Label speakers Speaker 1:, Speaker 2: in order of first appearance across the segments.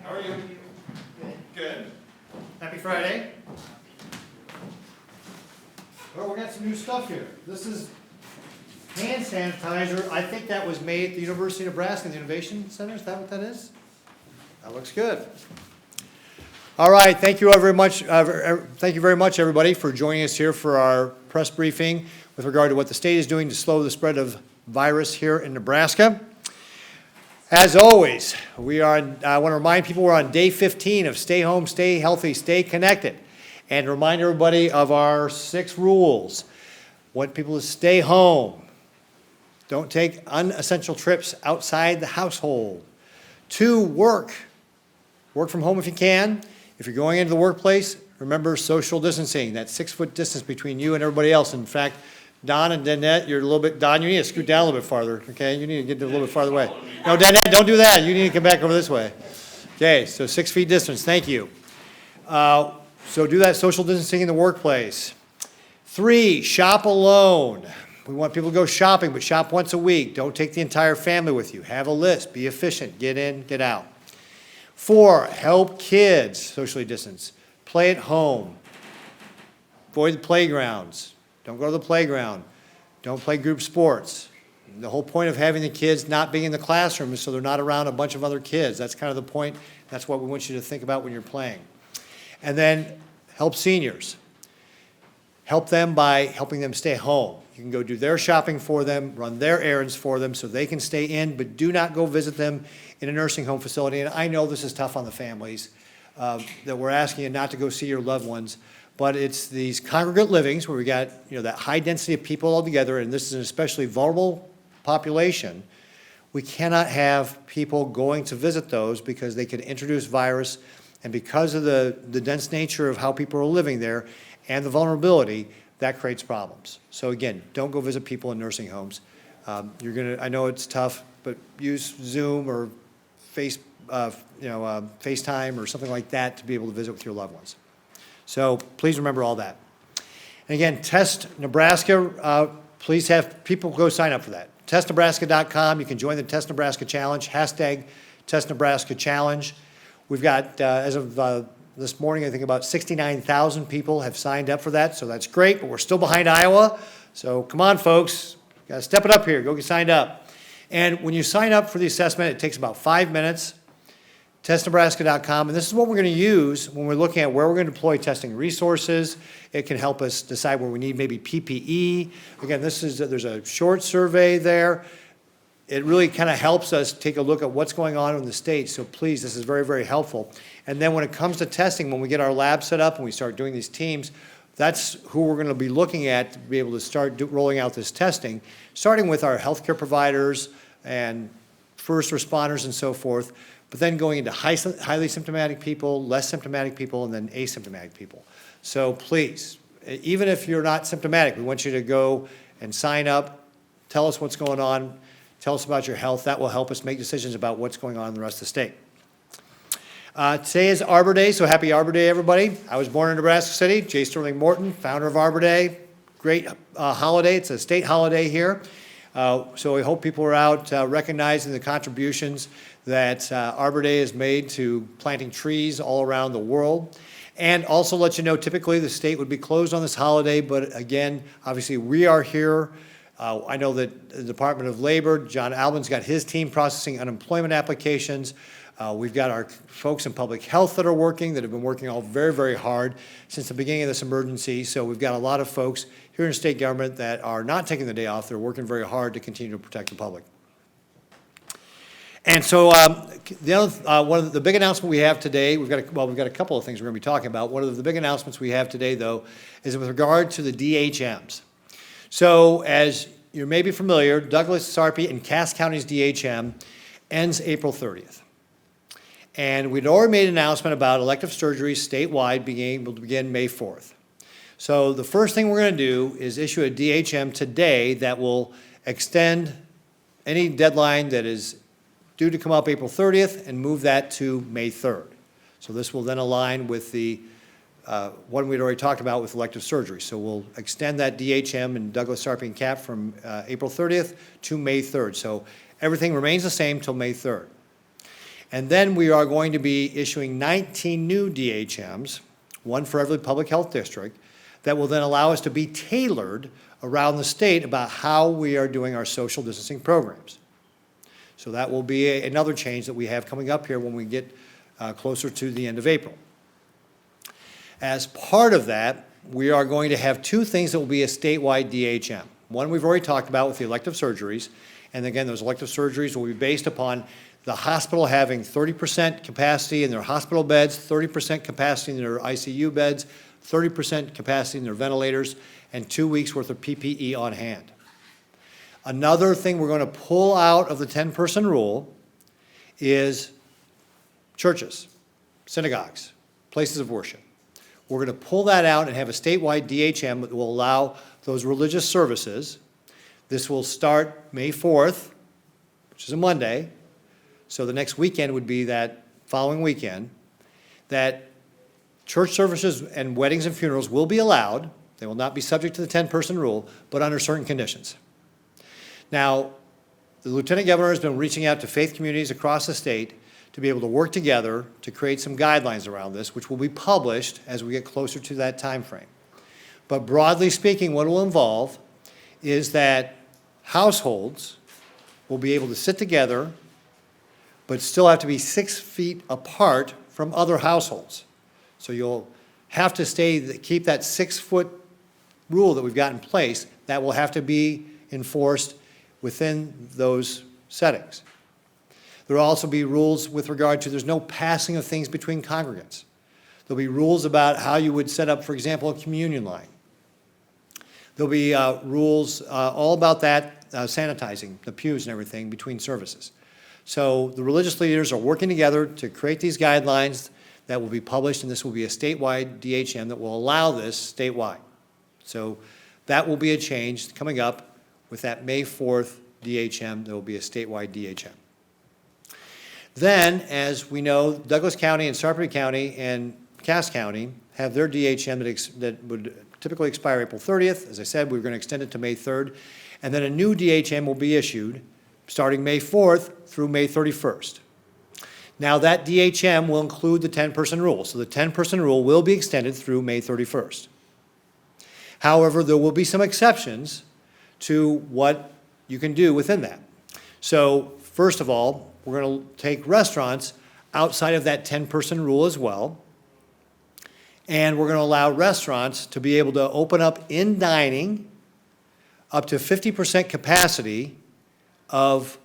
Speaker 1: How are you?
Speaker 2: Good.
Speaker 1: Good.
Speaker 2: Happy Friday. Well, we got some new stuff here. This is hand sanitizer. I think that was made at the University of Nebraska, the Innovation Center. Is that what that is? That looks good. All right, thank you very much. Thank you very much, everybody, for joining us here for our press briefing with regard to what the state is doing to slow the spread of virus here in Nebraska. As always, I want to remind people we're on day 15 of Stay Home, Stay Healthy, Stay Connected. And remind everybody of our 6 rules. Want people to stay home. Don't take unessential trips outside the household. 2, work. Work from home if you can. If you're going into the workplace, remember social distancing, that 6-foot distance between you and everybody else. In fact, Don and Danette, you're a little bit, Don, you need to scoot down a little bit farther, okay? You need to get a little bit farther away. No, Danette, don't do that. You need to come back over this way. Okay, so 6 feet distance, thank you. So do that social distancing in the workplace. 3, shop alone. We want people to go shopping, but shop once a week. Don't take the entire family with you. Have a list, be efficient, get in, get out. 4, help kids socially distance. Play at home. Avoid the playgrounds. Don't go to the playground. Don't play group sports. The whole point of having the kids not being in the classroom is so they're not around a bunch of other kids. That's kind of the point. That's what we want you to think about when you're playing. And then help seniors. Help them by helping them stay home. You can go do their shopping for them, run their errands for them so they can stay in, but do not go visit them in a nursing home facility. And I know this is tough on the families, that we're asking you not to go see your loved ones. But it's these congregate livings where we got, that high density of people all together, and this is an especially vulnerable population. We cannot have people going to visit those because they could introduce virus, and because of the dense nature of how people are living there and the vulnerability, that creates problems. So again, don't go visit people in nursing homes. I know it's tough, but use Zoom or FaceTime or something like that to be able to visit with your loved ones. So please remember all that. And again, Test Nebraska, please have people go sign up for that. TestNebraska.com, you can join the Test Nebraska Challenge, hashtag Test Nebraska Challenge. We've got, as of this morning, I think about 69,000 people have signed up for that, so that's great, but we're still behind Iowa. So come on, folks, gotta step it up here, go get signed up. And when you sign up for the assessment, it takes about 5 minutes. TestNebraska.com, and this is what we're going to use when we're looking at where we're going to deploy testing resources. It can help us decide where we need maybe PPE. Again, there's a short survey there. It really kind of helps us take a look at what's going on in the state, so please, this is very, very helpful. And then when it comes to testing, when we get our lab set up and we start doing these teams, that's who we're going to be looking at to be able to start rolling out this testing, starting with our healthcare providers and first responders and so forth, but then going into highly symptomatic people, less symptomatic people, and then asymptomatic people. So please, even if you're not symptomatic, we want you to go and sign up, tell us what's going on, tell us about your health. That will help us make decisions about what's going on in the rest of the state. Today is Arbor Day, so happy Arbor Day, everybody. I was born in Nebraska City. J. Sterling Morton, founder of Arbor Day. Great holiday. It's a state holiday here. So we hope people are out recognizing the contributions that Arbor Day has made to planting trees all around the world. And also let you know, typically the state would be closed on this holiday, but again, obviously we are here. I know that the Department of Labor, John Albin's got his team processing unemployment applications. We've got our folks in public health that have been working all very, very hard since the beginning of this emergency. So we've got a lot of folks here in state government that are not taking the day off. They're working very hard to continue to protect the public. And so one of the big announcement we have today, we've got a couple of things we're going to be talking about. One of the big announcements we have today, though, is with regard to the DHMs. So as you may be familiar, Douglas, Sarpy, and Cass County's DHM ends April 30th. And we'd already made an announcement about elective surgeries statewide will begin May 4th. So the first thing we're going to do is issue a DHM today that will extend any deadline that is due to come up April 30th and move that to May 3rd. So this will then align with the one we'd already talked about with elective surgery. So we'll extend that DHM in Douglas, Sarpy, and Cap from April 30th to May 3rd. So everything remains the same till May 3rd. And then we are going to be issuing 19 new DHMs, one for every public health district, that will then allow us to be tailored around the state about how we are doing our social distancing programs. So that will be another change that we have coming up here when we get closer to the end of April. As part of that, we are going to have two things that will be a statewide DHM. One we've already talked about with the elective surgeries, and again, those elective surgeries will be based upon the hospital having 30% capacity in their hospital beds, 30% capacity in their ICU beds, 30% capacity in their ventilators, and 2 weeks worth of PPE on hand. Another thing we're going to pull out of the 10-person rule is churches, synagogues, places of worship. We're going to pull that out and have a statewide DHM that will allow those religious services. This will start May 4th, which is a Monday, so the next weekend would be that following weekend, that church services and weddings and funerals will be allowed. They will not be subject to the 10-person rule, but under certain conditions. Now, the Lieutenant Governor has been reaching out to faith communities across the state to be able to work together to create some guidelines around this, which will be published as we get closer to that time frame. But broadly speaking, what it will involve is that households will be able to sit together, but still have to be 6 feet apart from other households. So you'll have to keep that 6-foot rule that we've got in place. That will have to be enforced within those settings. There will also be rules with regard to there's no passing of things between congregants. There'll be rules about how you would set up, for example, a communion line. There'll be rules all about that, sanitizing the pews and everything between services. So the religious leaders are working together to create these guidelines that will be published, and this will be a statewide DHM that will allow this statewide. So that will be a change coming up with that May 4th DHM. There will be a statewide DHM. Then, as we know, Douglas County and Sarpy County and Cass County have their DHM that would typically expire April 30th. As I said, we're going to extend it to May 3rd. And then a new DHM will be issued starting May 4th through May 31st. Now, that DHM will include the 10-person rule. So the 10-person rule will be extended through May 31st. However, there will be some exceptions to what you can do within that. So first of all, we're going to take restaurants outside of that 10-person rule as well. And we're going to allow restaurants to be able to open up in dining up to 50% capacity of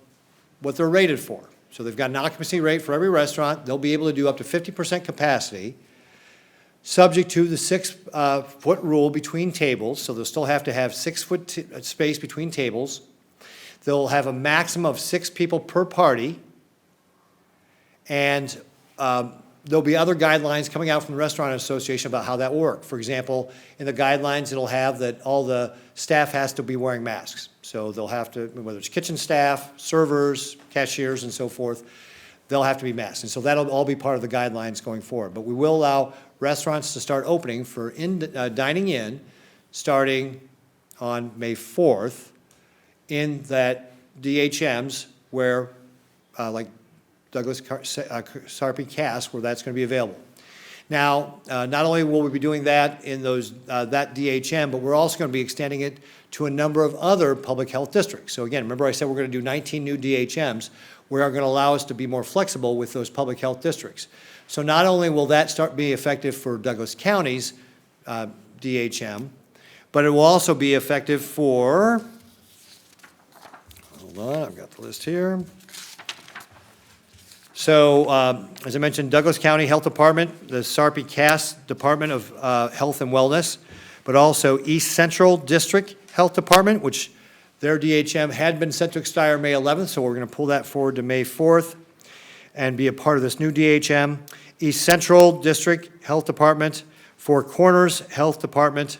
Speaker 2: what they're rated for. So they've got an occupancy rate for every restaurant. They'll be able to do up to 50% capacity, subject to the 6-foot rule between tables. So they'll still have to have 6-foot space between tables. They'll have a maximum of 6 people per party. And there'll be other guidelines coming out from the Restaurant Association about how that will work. For example, in the guidelines, it'll have that all the staff has to be wearing masks. So they'll have to, whether it's kitchen staff, servers, cashiers, and so forth, they'll have to be masked. And so that'll all be part of the guidelines going forward. But we will allow restaurants to start opening for dining in starting on May 4th in that DHMs where, like Douglas, Sarpy, Cass, where that's going to be available. Now, not only will we be doing that in those that DHM, but we're also going to be extending it to a number of other public health districts. So again, remember I said we're going to do 19 new DHMs. We are going to allow us to be more flexible with those public health districts. So not only will that start being effective for Douglas County's DHM, but it will also be effective for, hold on, I've got the list here. So, as I mentioned, Douglas County Health Department, the Sarpy Cass Department of Health and Wellness, but also East Central District Health Department, which their DHM had been set to expire May 11th, so we're going to pull that forward to May 4th and be a part of this new DHM. East Central District Health Department, Four Corners Health Department,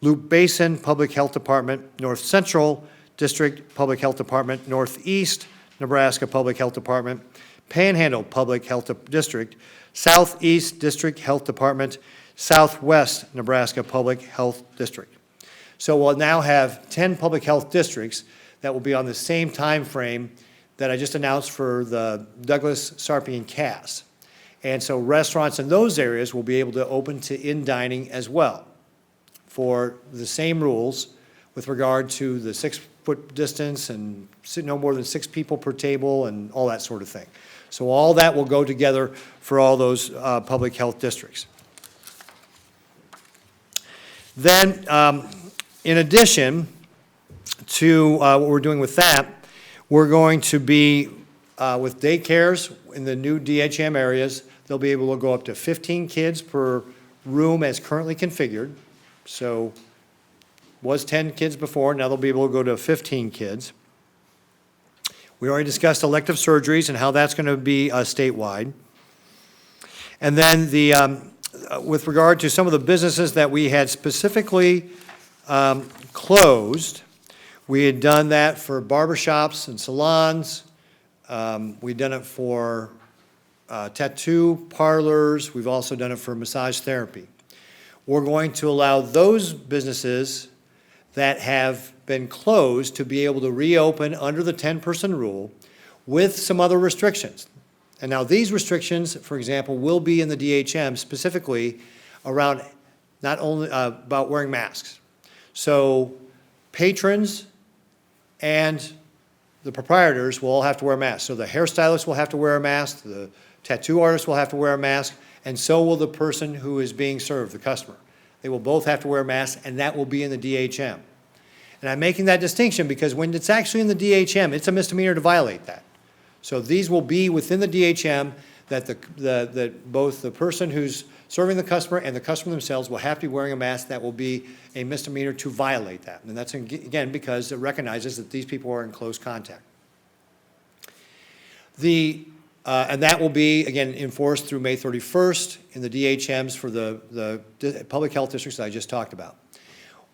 Speaker 2: Loop Basin Public Health Department, North Central District Public Health Department, Northeast Nebraska Public Health Department, Panhandle Public Health District, Southeast District Health Department, Southwest Nebraska Public Health District. So we'll now have 10 public health districts that will be on the same time frame that I just announced for the Douglas, Sarpy, and Cass. And so restaurants in those areas will be able to open to in dining as well for the same rules with regard to the 6-foot distance and no more than 6 people per table and all that sort of thing. So all that will go together for all those public health districts. Then, in addition to what we're doing with that, we're going to be, with daycares in the new DHM areas, they'll be able to go up to 15 kids per room as currently configured. So was 10 kids before, now they'll be able to go to 15 kids. We already discussed elective surgeries and how that's going to be statewide. And then with regard to some of the businesses that we had specifically closed, we had done that for barbershops and salons. We've done it for tattoo parlors. We've also done it for massage therapy. We're going to allow those businesses that have been closed to be able to reopen under the 10-person rule with some other restrictions. And now these restrictions, for example, will be in the DHM specifically around not only about wearing masks. So patrons and the proprietors will all have to wear masks. So the hairstylist will have to wear a mask, the tattoo artist will have to wear a mask, and so will the person who is being served, the customer. They will both have to wear masks, and that will be in the DHM. And I'm making that distinction because when it's actually in the DHM, it's a misdemeanor to violate that. So these will be within the DHM that that both the person who's serving the customer and the customer themselves will have to be wearing a mask. That will be a misdemeanor to violate that. And that's, again, because it recognizes that these people are in close contact. And that will be, again, enforced through May 31st in the DHMs for the public health districts that I just talked about.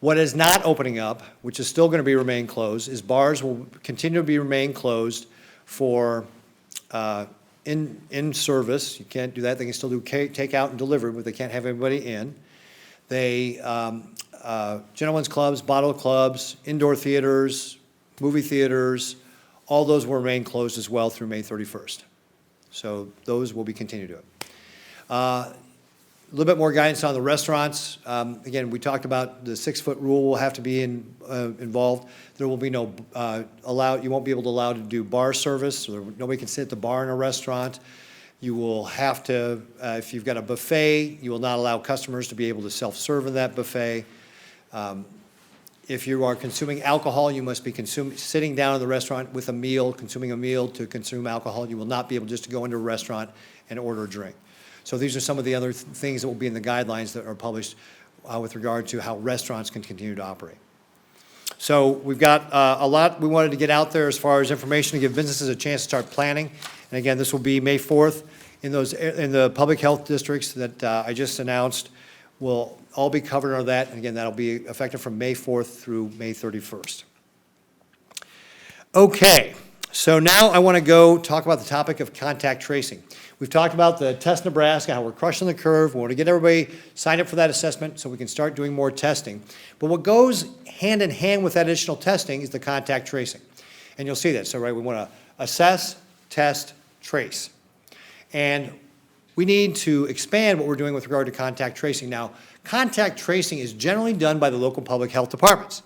Speaker 2: What is not opening up, which is still going to remain closed, is bars will continue to remain closed for in service. You can't do that. They can still do takeout and delivery, but they can't have everybody in. They, gentlemen's clubs, bottle clubs, indoor theaters, movie theaters, all those will remain closed as well through May 31st. So those will be continued to it. A little bit more guidance on the restaurants. Again, we talked about the 6-foot rule will have to be involved. There will be no you won't be able to allow to do bar service. So nobody can sit at the bar in a restaurant. You will have to, if you've got a buffet, you will not allow customers to be able to self-serve in that buffet. If you are consuming alcohol, you must be sitting down in the restaurant with a meal, consuming a meal to consume alcohol. You will not be able just to go into a restaurant and order a drink. So these are some of the other things that will be in the guidelines that are published with regard to how restaurants can continue to operate. So we've got a lot we wanted to get out there as far as information to give businesses a chance to start planning. And again, this will be May 4th in the public health districts that I just announced will all be covered under that. And again, that'll be effective from May 4th through May 31st. Okay, so now I want to go talk about the topic of contact tracing. We've talked about the Test Nebraska, how we're crushing the curve. We want to get everybody signed up for that assessment so we can start doing more testing. But what goes hand in hand with that additional testing is the contact tracing. And you'll see that. So, right, we want to assess, test, trace. And we need to expand what we're doing with regard to contact tracing. Now, contact tracing is generally done by the local public health departments.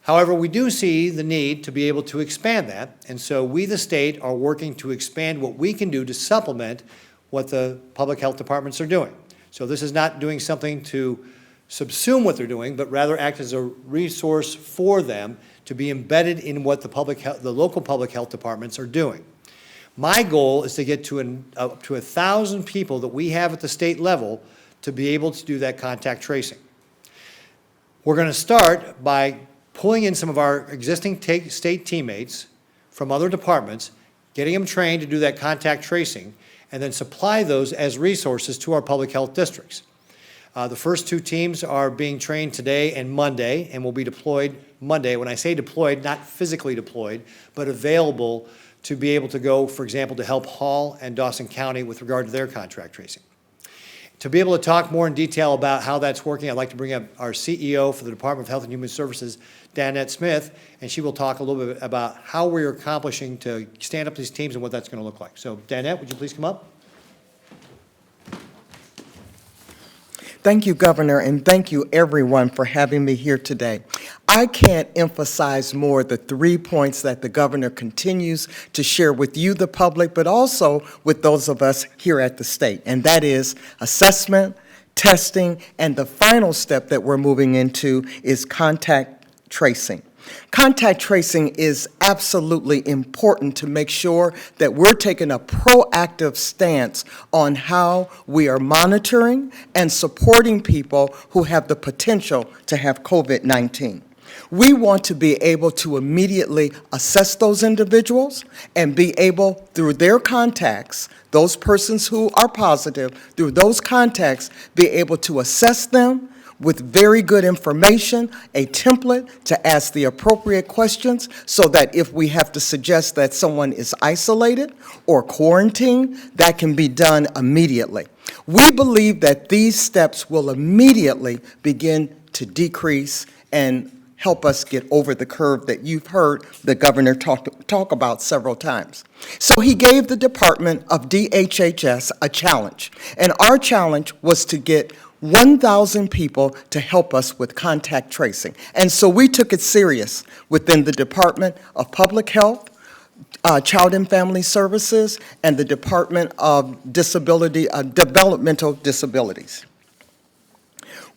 Speaker 2: However, we do see the need to be able to expand that, and so we, the state, are working to expand what we can do to supplement what the public health departments are doing. So this is not doing something to subsume what they're doing, but rather act as a resource for them to be embedded in what the local public health departments are doing. My goal is to get to up to 1,000 people that we have at the state level to be able to do that contact tracing. We're going to start by pulling in some of our existing state teammates from other departments, getting them trained to do that contact tracing, and then supply those as resources to our public health districts. The first 2 teams are being trained today and Monday, and will be deployed Monday. When I say deployed, not physically deployed, but available to be able to go, for example, to help Hall and Dawson County with regard to their contact tracing. To be able to talk more in detail about how that's working, I'd like to bring up our CEO for the Department of Health and Human Services, Danette Smith, and she will talk a little bit about how we're accomplishing to stand up these teams and what that's going to look like. So Danette, would you please come up?
Speaker 1: Thank you, Governor, and thank you, everyone, for having me here today. I can't emphasize more the 3 points that the Governor continues to share with you, the public, but also with those of us here at the state, and that is assessment, testing, and the final step that we're moving into is contact tracing. Contact tracing is absolutely important to make sure that we're taking a proactive stance on how we are monitoring and supporting people who have the potential to have COVID-19. We want to be able to immediately assess those individuals and be able, through their contacts, those persons who are positive, through those contacts, be able to assess them with very good information, a template to ask the appropriate questions so that if we have to suggest that someone is isolated or quarantined, that can be done immediately. We believe that these steps will immediately begin to decrease and help us get over the curve that you've heard the governor talk about several times. So he gave the Department of DHHS a challenge, and our challenge was to get 1,000 people to help us with contact tracing. And so we took it serious within the Department of Public Health, Child and Family Services, and the Department of Developmental Disabilities.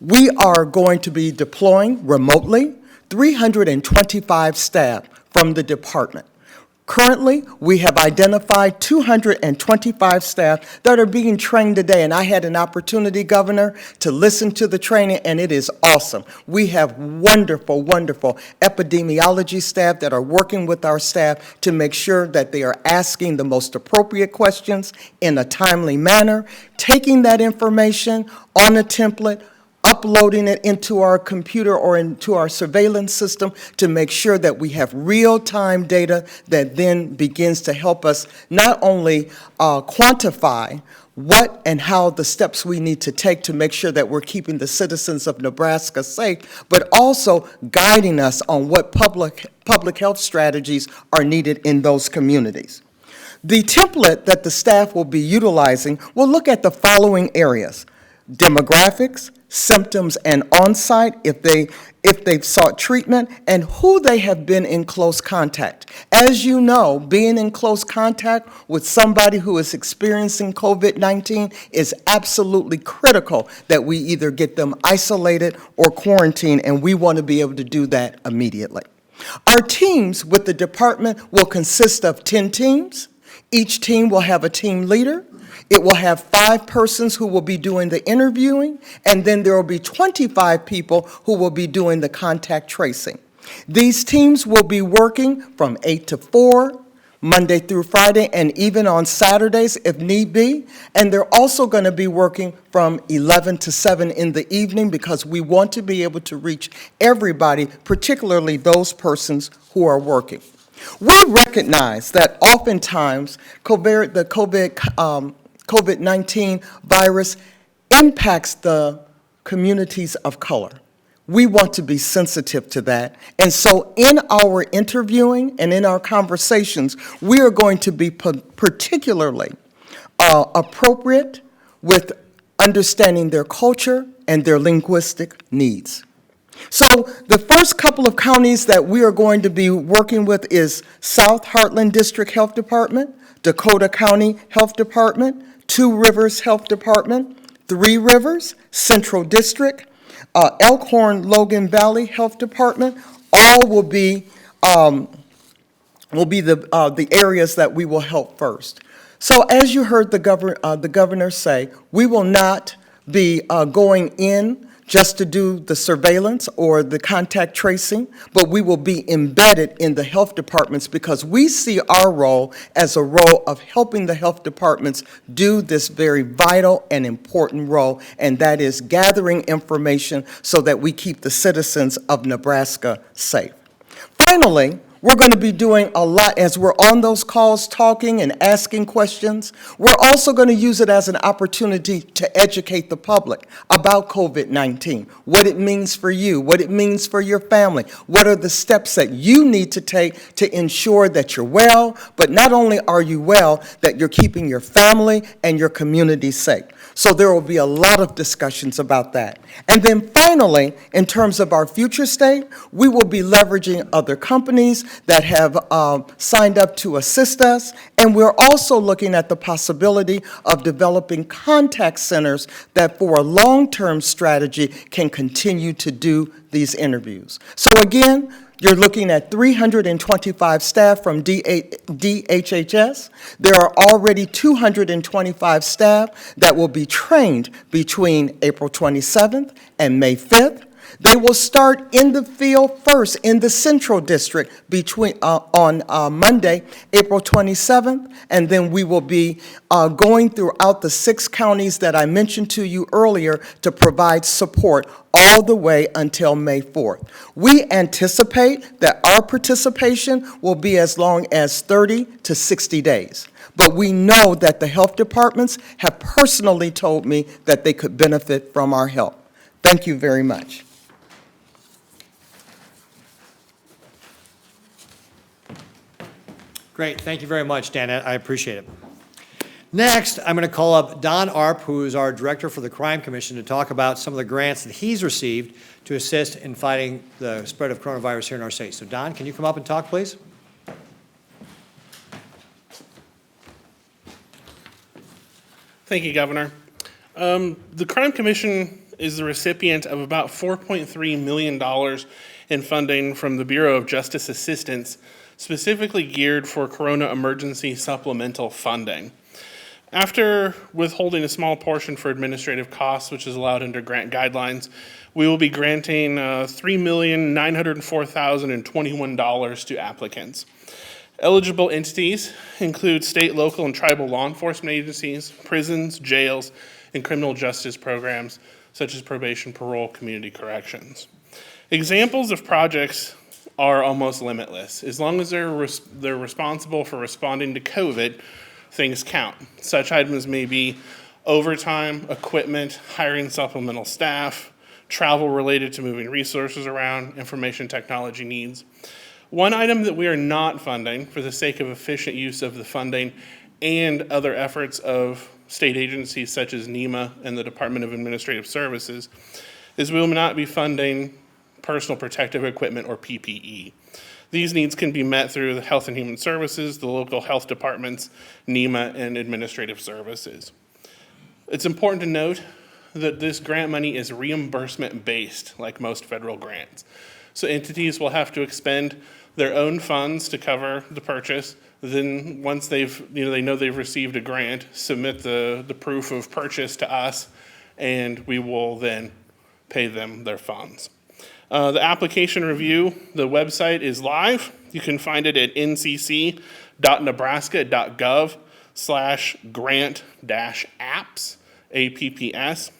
Speaker 1: We are going to be deploying remotely 325 staff from the department. Currently, we have identified 225 staff that are being trained today, and I had an opportunity, Governor, to listen to the training, and it is awesome. We have wonderful, wonderful epidemiology staff that are working with our staff to make sure that they are asking the most appropriate questions in a timely manner, taking that information on a template, uploading it into our computer or into our surveillance system to make sure that we have real-time data that then begins to help us not only quantify what and how the steps we need to take to make sure that we're keeping the citizens of Nebraska safe, but also guiding us on what public health strategies are needed in those communities. The template that the staff will be utilizing will look at the following areas: demographics, symptoms and on-site if they've sought treatment, and who they have been in close contact. As you know, being in close contact with somebody who is experiencing COVID-19 is absolutely critical that we either get them isolated or quarantined, and we want to be able to do that immediately. Our teams with the department will consist of 10 teams. Each team will have a team leader. It will have 5 persons who will be doing the interviewing, and then there will be 25 people who will be doing the contact tracing. These teams will be working from 8 to 4, Monday through Friday, and even on Saturdays if need be. And they're also going to be working from 11 to 7 in the evening because we want to be able to reach everybody, particularly those persons who are working. We recognize that oftentimes the COVID-19 virus impacts the communities of color. We want to be sensitive to that. And so in our interviewing and in our conversations, we are going to be particularly appropriate with understanding their culture and their linguistic needs. So the first couple of counties that we are going to be working with is South Heartland District Health Department, Dakota County Health Department, Two Rivers Health Department, Three Rivers, Central District, Elkhorn Logan Valley Health Department. All will be the areas that we will help first. So as you heard the governor say, we will not be going in just to do the surveillance or the contact tracing, but we will be embedded in the health departments because we see our role as a role of helping the health departments do this very vital and important role, and that is gathering information so that we keep the citizens of Nebraska safe. Finally, We're going to be doing a lot as we're on those calls talking and asking questions. We're also going to use it as an opportunity to educate the public about COVID-19, what it means for you, what it means for your family, what are the steps that you need to take to ensure that you're well, but not only are you well, that you're keeping your family and your community safe. So there will be a lot of discussions about that. And then finally, in terms of our future state, we will be leveraging other companies that have signed up to assist us, and we're also looking at the possibility of developing contact centers that for a long-term strategy can continue to do these interviews. So again, you're looking at 325 staff from DHHS. There are already 225 staff that will be trained between April 27th and May 5th. They will start in the field first in the Central District on Monday, April 27th, and then we will be going throughout the 6 counties that I mentioned to you earlier to provide support all the way until May 4th. We anticipate that our participation will be as long as 30 to 60 days. But we know that the health departments have personally told me that they could benefit from our help. Thank you very much.
Speaker 2: Great, thank you very much, Dan. I appreciate it. Next, I'm going to call up Don Arp, who is our Director for the Crime Commission, to talk about some of the grants that he's received to assist in fighting the spread of coronavirus here in our state. So Don, can you come up and talk, please?
Speaker 3: Thank you, Governor. The Crime Commission is the recipient of about $4.3 million in funding from the Bureau of Justice Assistance, specifically geared for Corona Emergency Supplemental Funding. After withholding a small portion for administrative costs, which is allowed under grant guidelines, we will be granting $3,904,021 to applicants. Eligible entities include state, local, and tribal law enforcement agencies, prisons, jails, and criminal justice programs such as probation, parole, community corrections. Examples of projects are almost limitless. As long as they're responsible for responding to COVID, things count. Such items may be overtime, equipment, hiring supplemental staff, travel related to moving resources around, information technology needs. One item that we are not funding for the sake of efficient use of the funding and other efforts of state agencies such as NEMA and the Department of Administrative Services is we will not be funding personal protective equipment or PPE. These needs can be met through the Health and Human Services, the local health departments, NEMA, and administrative services. It's important to note that this grant money is reimbursement based, like most federal grants. So entities will have to expend their own funds to cover the purchase. Then once they know they've received a grant, submit the proof of purchase to us, and we will then pay them their funds. The application review, the website is live. You can find it at ncc.nebraska.gov/grant-apps, APPS.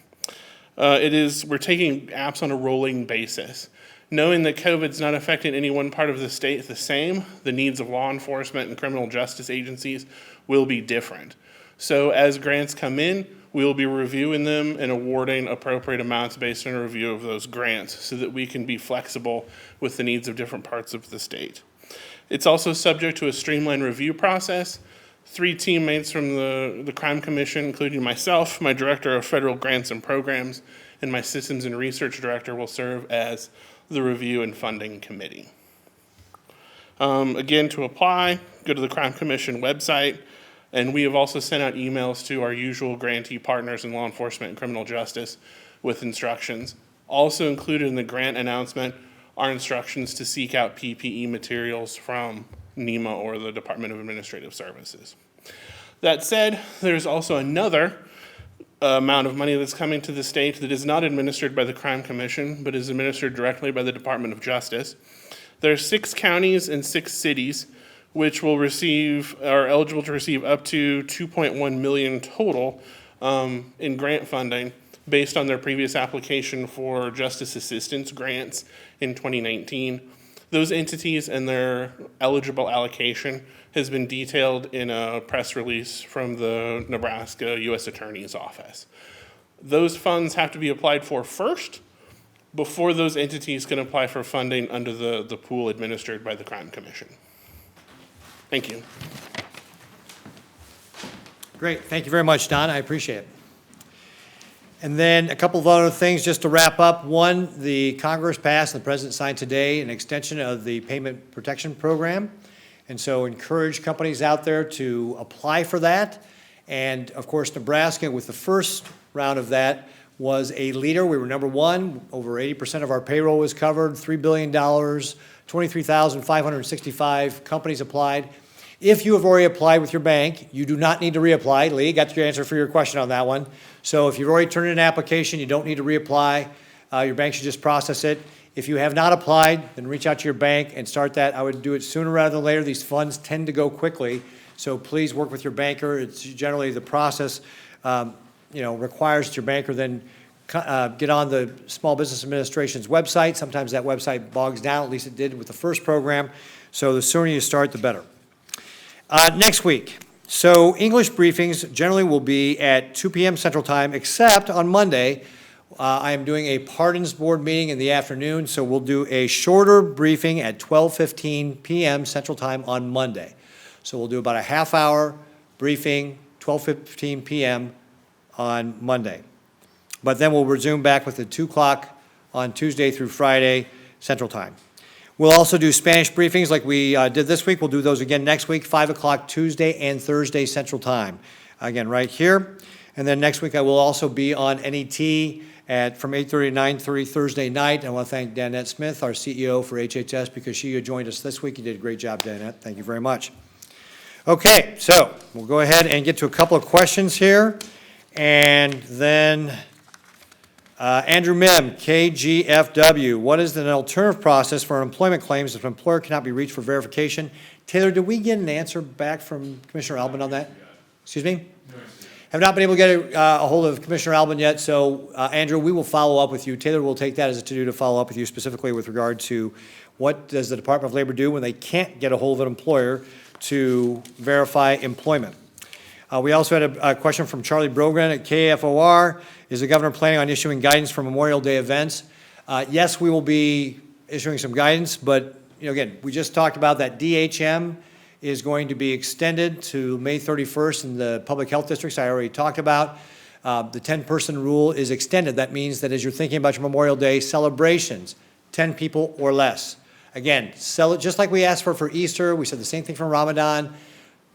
Speaker 3: We're taking apps on a rolling basis. Knowing that COVID's not affecting any one part of the state the same, the needs of law enforcement and criminal justice agencies will be different. So as grants come in, we will be reviewing them and awarding appropriate amounts based on a review of those grants so that we can be flexible with the needs of different parts of the state. It's also subject to a streamlined review process. 3 teammates from the Crime Commission, including myself, my Director of Federal Grants and Programs, and my Systems and Research Director will serve as the Review and Funding Committee. Again, to apply, go to the Crime Commission website. And we have also sent out emails to our usual grantee partners in law enforcement and criminal justice with instructions. Also included in the grant announcement are instructions to seek out PPE materials from NEMA or the Department of Administrative Services. That said, there's also another amount of money that's coming to the state that is not administered by the Crime Commission, but is administered directly by the Department of Justice. There are 6 counties and 6 cities which are eligible to receive up to $2.1 million total in grant funding based on their previous application for justice assistance grants in 2019. Those entities and their eligible allocation has been detailed in a press release from the Nebraska U.S. Attorney's Office. Those funds have to be applied for first before those entities can apply for funding under the pool administered by the Crime Commission. Thank you.
Speaker 2: Great, thank you very much, Don, I appreciate it. And then a couple of other things just to wrap up. One, the Congress passed and the President signed today an extension of the Payment Protection Program. And so encourage companies out there to apply for that. And of course, Nebraska, with the first round of that, was a leader. We were number one. Over 80% of our payroll was covered, $3 billion, 23,565 companies applied. If you have already applied with your bank, you do not need to reapply. Lee, got your answer for your question on that one. So if you've already turned in an application, you don't need to reapply. Your bank should just process it. If you have not applied, then reach out to your bank and start that. I would do it sooner rather than later. These funds tend to go quickly, so please work with your banker. It's generally the process, requires that your banker then get on the Small Business Administration's website. Sometimes that website bogs down, at least it did with the first program. So the sooner you start, the better. Next week, so English briefings generally will be at 2 p.m. Central Time, except on Monday. I am doing a pardons board meeting in the afternoon, so we'll do a shorter briefing at 12:15 p.m. Central Time on Monday. So we'll do about a half-hour briefing, 12:15 p.m. on Monday. But then we'll resume back with the 2 o'clock on Tuesday through Friday Central Time. We'll also do Spanish briefings like we did this week. We'll do those again next week, 5 o'clock Tuesday and Thursday Central Time. Again, right here. And then next week I will also be on NET from 8:30 to 9:30 Thursday night. I want to thank Danette Smith, our CEO for HHS, because she joined us this week. You did a great job, Danette. Thank you very much. Okay, so we'll go ahead and get to a couple of questions here. And then Andrew Mim, KGFW, what is an alternative process for employment claims if an employer cannot be reached for verification? Taylor, did we get an answer back from Commissioner Albin on that? Excuse me? Have not been able to get a hold of Commissioner Albin yet, so Andrew, we will follow up with you. Taylor will take that as a to-do to follow up with you specifically with regard to what does the Department of Labor do when they can't get a hold of an employer to verify employment. We also had a question from Charlie Brogren at KFOR. Is the governor planning on issuing guidance for Memorial Day events? Yes, we will be issuing some guidance, but again, we just talked about that DHM is going to be extended to May 31st in the public health districts I already talked about. The 10-person rule is extended. That means that as you're thinking about your Memorial Day celebrations, 10 people or less. Again, just like we asked for Easter, we said the same thing for Ramadan.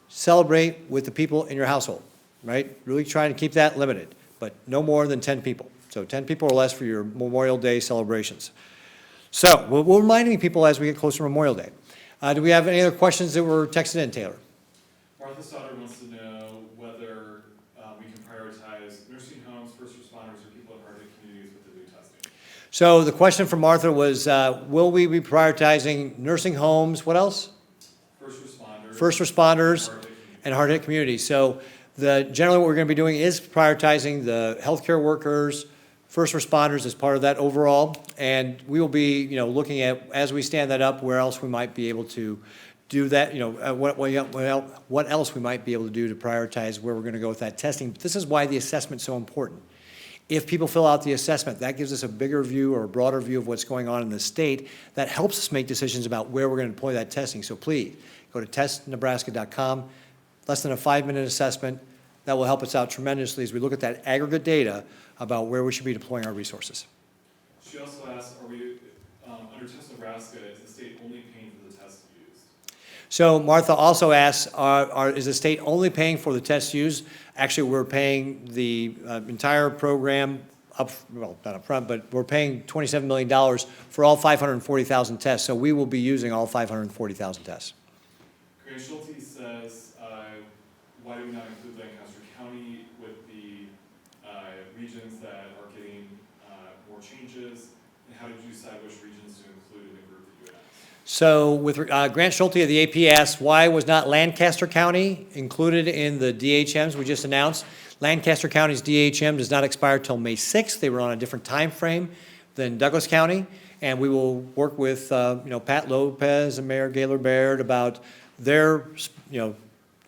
Speaker 2: Celebrate with the people in your household, right? Really trying to keep that limited, but no more than 10 people. So 10 people or less for your Memorial Day celebrations. So we're reminding people as we get closer to Memorial Day. Do we have any other questions that were texted in, Taylor?
Speaker 4: Martha Stoddard wants to know whether we can prioritize nursing homes, first responders, or people in hard-hit communities with the new testing.
Speaker 2: So the question from Martha was, will we be prioritizing nursing homes, what else? First responders and hard-hit communities. So generally what we're going to be doing is prioritizing the healthcare workers, first responders as part of that overall, and we will be, looking at, as we stand that up, where else we might be able to do that, what else we might be able to do to prioritize where we're going to go with that testing. This is why the assessment's so important. If people fill out the assessment, that gives us a bigger view or a broader view of what's going on in the state. That helps us make decisions about where we're going to deploy that testing. So please, go to testnebraska.com, less than a 5-minute assessment. That will help us out tremendously as we look at that aggregate data about where we should be deploying our resources.
Speaker 4: She also asked, are we, under Test Nebraska, is the state only paying for the tests used?
Speaker 2: So Martha also asks, is the state only paying for the tests used? Actually, we're paying the entire program not up front, but we're paying $27 million for all 540,000 tests. So we will be using all 540,000 tests.
Speaker 4: Grant Schulte says, why do we not include Lancaster County with the regions that are getting more changes? And how did you decide which regions to include in the group that you had asked?
Speaker 2: So with Grant Schulte of the AP asked, why was not Lancaster County included in the DHMs we just announced? Lancaster County's DHM does not expire till May 6th. They were on a different time frame than Douglas County. and we will work with, Pat Lopez and Mayor Gaylor Baird about their,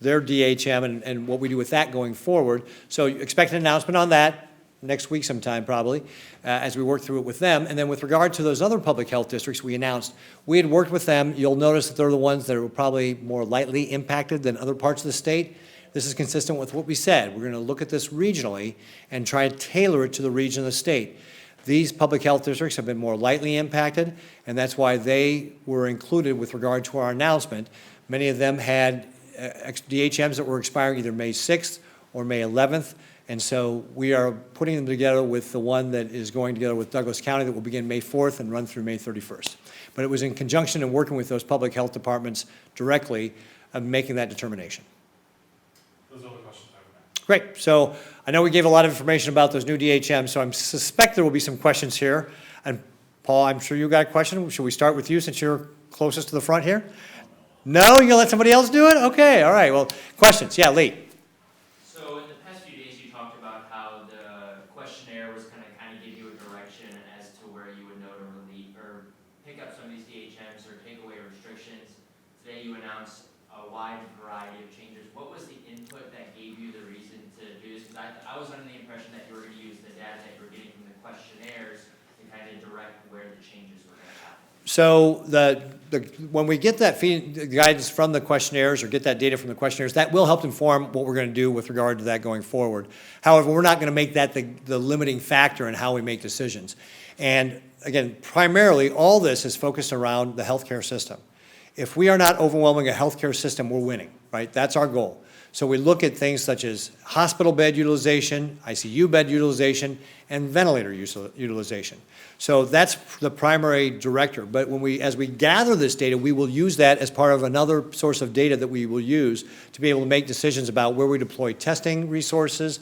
Speaker 2: their DHM and what we do with that going forward. So expect an announcement on that next week sometime probably, as we work through it with them. And then with regard to those other public health districts we announced, we had worked with them. You'll notice that they're the ones that are probably more lightly impacted than other parts of the state. This is consistent with what we said. We're going to look at this regionally and try to tailor it to the region of the state. These public health districts have been more lightly impacted, and that's why they were included with regard to our announcement. Many of them had DHMs that were expiring either May 6th or May 11th, and so we are putting them together with the one that is going together with Douglas County that will begin May 4th and run through May 31st. But it was in conjunction and working with those public health departments directly of making that determination.
Speaker 4: Those are the questions I would have.
Speaker 2: Great. So I know we gave a lot of information about those new DHMs, so I suspect there will be some questions here. And Paul, I'm sure you got a question. Should we start with you since you're closest to the front here? No? You're going to let somebody else do it? Okay. All right. Well, questions. Yeah, Lee.
Speaker 5: So in the past few days, you talked about how the questionnaire was kind of give you a direction as to where you would know to relieve or pick up some of these DHMs or take away restrictions. Today you announced a wide variety of changes. What was the input that gave you the reason to do this? Because I was under the impression that you were going to use the data that you were getting from the questionnaires to kind of direct where the changes were going to happen.
Speaker 2: So when we get that guidance from the questionnaires or get that data from the questionnaires, that will help inform what we're going to do with regard to that going forward. However, we're not going to make that the limiting factor in how we make decisions. And again, primarily, all this is focused around the healthcare system. If we are not overwhelming a healthcare system, we're winning, right? That's our goal. So we look at things such as hospital bed utilization, ICU bed utilization, and ventilator utilization. So that's the primary director. But as we gather this data, we will use that as part of another source of data that we will use to be able to make decisions about where we deploy testing resources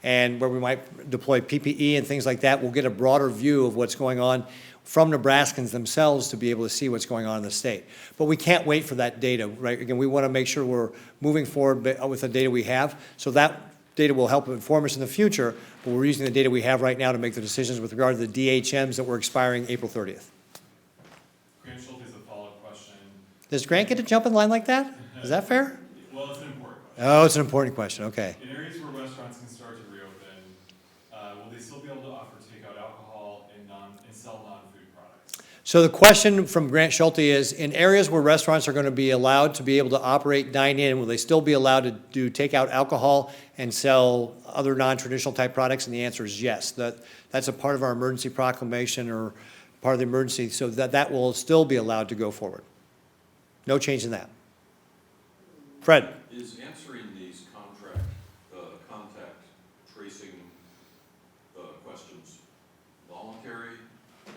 Speaker 2: and where we might deploy PPE and things like that. We'll get a broader view of what's going on from Nebraskans themselves to be able to see what's going on in the state. But we can't wait for that data, right? Again, we want to make sure we're moving forward with the data we have. So that data will help inform us in the future, but we're using the data we have right now to make the decisions with regard to the DHMs that were expiring April 30th.
Speaker 4: Grant Schulte has a follow-up question.
Speaker 2: Does Grant get to jump in line like that? Is that fair?
Speaker 4: Well, it's an important question.
Speaker 2: Oh, it's an important question, okay.
Speaker 4: In areas where restaurants can start to reopen, will they still be able to offer takeout alcohol and sell non-food products?
Speaker 2: So the question from Grant Schulte is, in areas where restaurants are going to be allowed to be able to operate dine-in, will they still be allowed to do takeout alcohol and sell other non-traditional type products? And the answer is yes. That's a part of our emergency proclamation or part of the emergency, so that will still be allowed to go forward. No change in that. Fred?
Speaker 6: Is answering these contact tracing questions voluntary,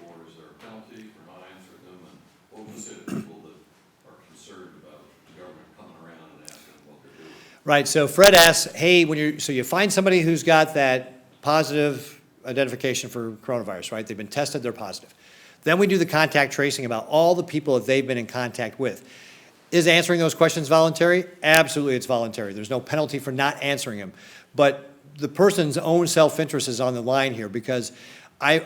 Speaker 6: or is there a penalty for not answering them? And what would you say to people that are concerned about the government coming around and asking what they're doing?
Speaker 2: Right, so Fred asks, hey, so you find somebody who's got that positive identification for coronavirus, right? They've been tested, they're positive. Then we do the contact tracing about all the people that they've been in contact with. Is answering those questions voluntary? Absolutely, it's voluntary. There's no penalty for not answering them. But the person's own self-interest is on the line here, because I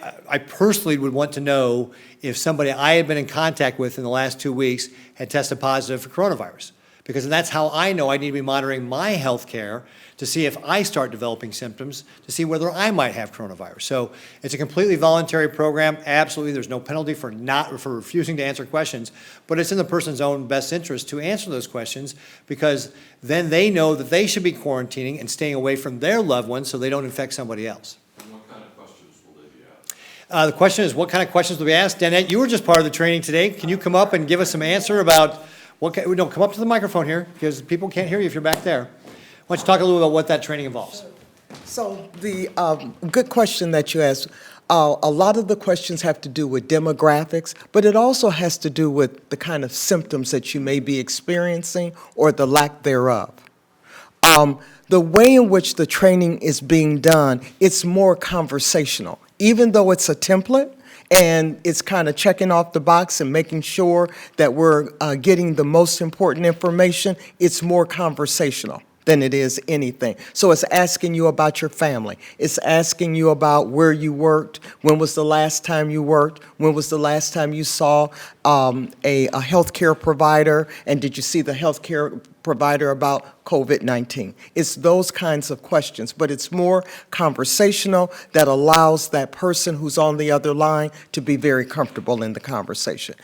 Speaker 2: personally would want to know if somebody I had been in contact with in the last 2 weeks had tested positive for coronavirus. Because that's how I know I need to be monitoring my health care to see if I start developing symptoms, to see whether I might have coronavirus. So it's a completely voluntary program. Absolutely, there's no penalty for refusing to answer questions, but it's in the person's own best interest to answer those questions, because then they know that they should be quarantining and staying away from their loved ones so they don't infect somebody else.
Speaker 6: And what kind of questions will they be asked?
Speaker 2: The question is, what kind of questions will be asked? Danette, you were just part of the training today. Can you come up and give us some answer about don't come up to the microphone here, because people can't hear you if you're back there. Why don't you talk a little about what that training involves?
Speaker 1: So the good question that you asked, a lot of the questions have to do with demographics, but it also has to do with the kind of symptoms that you may be experiencing or the lack thereof. The way in which the training is being done, it's more conversational. Even though it's a template, and it's kind of checking off the box and making sure that we're getting the most important information, it's more conversational. than it is anything. So it's asking you about your family. It's asking you about where you worked, when was the last time you worked, when was the last time you saw a healthcare provider, and did you see the healthcare provider about COVID-19? It's those kinds of questions, but it's more conversational that allows that person who's on the other line to be very comfortable in the conversation.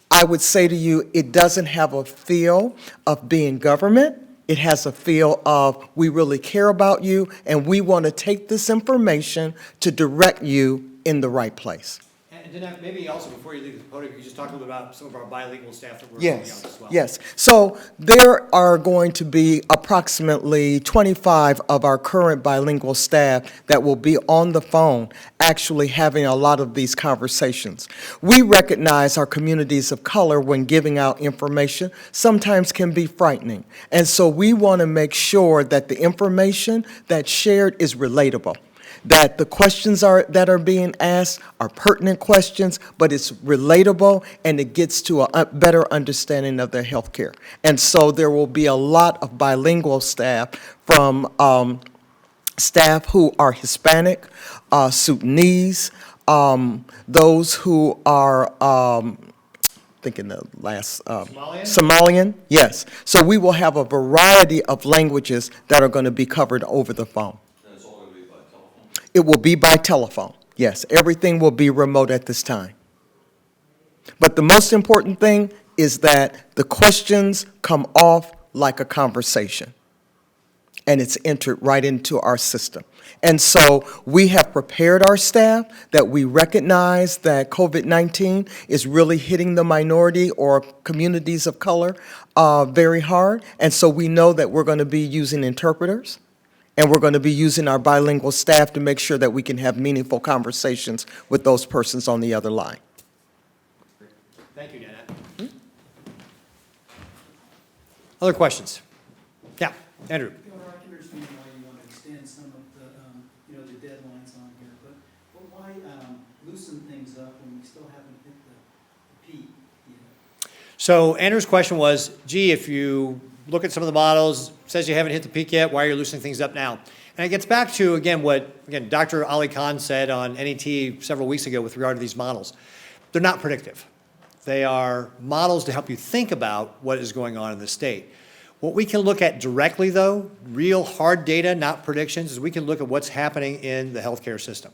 Speaker 1: I would say to you, it doesn't have a feel of being government. It has a feel of, we really care about you, and we want to take this information to direct you in the right place.
Speaker 2: And then maybe also, before you leave the podium, you could just talk a little bit about some of our bilingual staff that we're bringing on as well.
Speaker 1: Yes. So there are going to be approximately 25 of our current bilingual staff that will be on the phone actually having a lot of these conversations. We recognize our communities of color when giving out information sometimes can be frightening. And so we want to make sure that the information that's shared is relatable, that the questions that are being asked are pertinent questions, but it's relatable and it gets to a better understanding of their health care. And so there will be a lot of bilingual staff from staff who are Hispanic, Sudanese, those who are thinking the last, Somalian, yes. So we will have a variety of languages that are going to be covered over the phone.
Speaker 6: That's all gonna be by telephone?
Speaker 1: It will be by telephone, yes. Everything will be remote at this time. But the most important thing is that the questions come off like a conversation, and it's entered right into our system. And so we have prepared our staff that we recognize that COVID-19 is really hitting the minority or communities of color very hard. And so we know that we're going to be using interpreters, and we're going to be using our bilingual staff to make sure that we can have meaningful conversations with those persons on the other line.
Speaker 2: Thank you, Nanette. Other questions? Yeah, Andrew.
Speaker 7: I can understand why you want to extend some of the, the deadlines on here, but why loosen things up when we still haven't hit the peak yet?
Speaker 2: So Andrew's question was, gee, if you look at some of the models, says you haven't hit the peak yet, why are you loosening things up now? And it gets back to, again, what Dr. Ali Khan said on NET several weeks ago with regard to these models. They're not predictive. They are models to help you think about what is going on in the state. What we can look at directly, though, real hard data, not predictions, is we can look at what's happening in the healthcare system.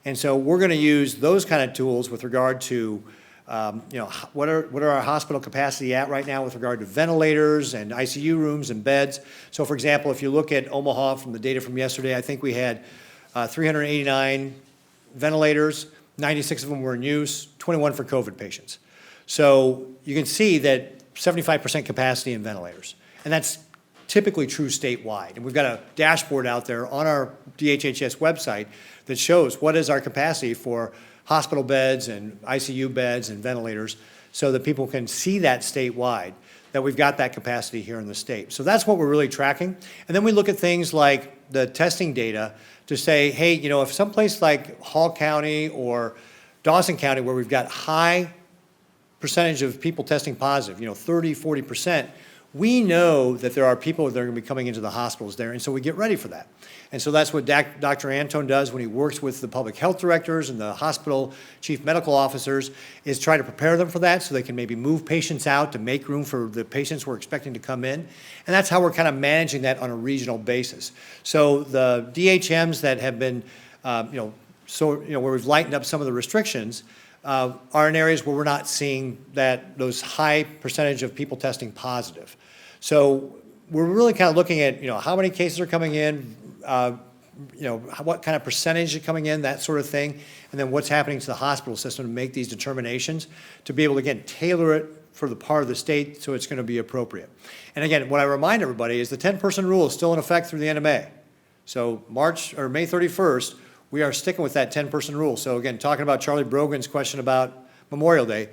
Speaker 2: And so we're going to use those kind of tools with regard to, what are our hospital capacity at right now with regard to ventilators and ICU rooms and beds. So, for example, if you look at Omaha from the data from yesterday, I think we had 389 ventilators, 96 of them were in use, 21 for COVID patients. So you can see that 75% capacity in ventilators. And that's typically true statewide. And we've got a dashboard out there on our DHHS website that shows what is our capacity for hospital beds and ICU beds and ventilators so that people can see that statewide, that we've got that capacity here in the state. So that's what we're really tracking. And then we look at things like the testing data to say, hey, if someplace like Hall County or Dawson County where we've got high percentage of people testing positive, 30, 40%, we know that there are people that are going to be coming into the hospitals there, and so we get ready for that. And so that's what Dr. Antone does when he works with the public health directors and the hospital chief medical officers, is try to prepare them for that so they can maybe move patients out to make room for the patients we're expecting to come in. And that's how we're kind of managing that on a regional basis. So the DHMs that have been, where we've lightened up some of the restrictions, are in areas where we're not seeing those high percentage of people testing positive. So we're really kind of looking at, how many cases are coming in, what kind of percentage are coming in, that sort of thing, and then what's happening to the hospital system to make these determinations to be able to, again, tailor it for the part of the state so it's going to be appropriate. And again, what I remind everybody is the 10-person rule is still in effect through the end of May. So May 31st, we are sticking with that 10-person rule. So again, talking about Charlie Brogan's question about Memorial Day,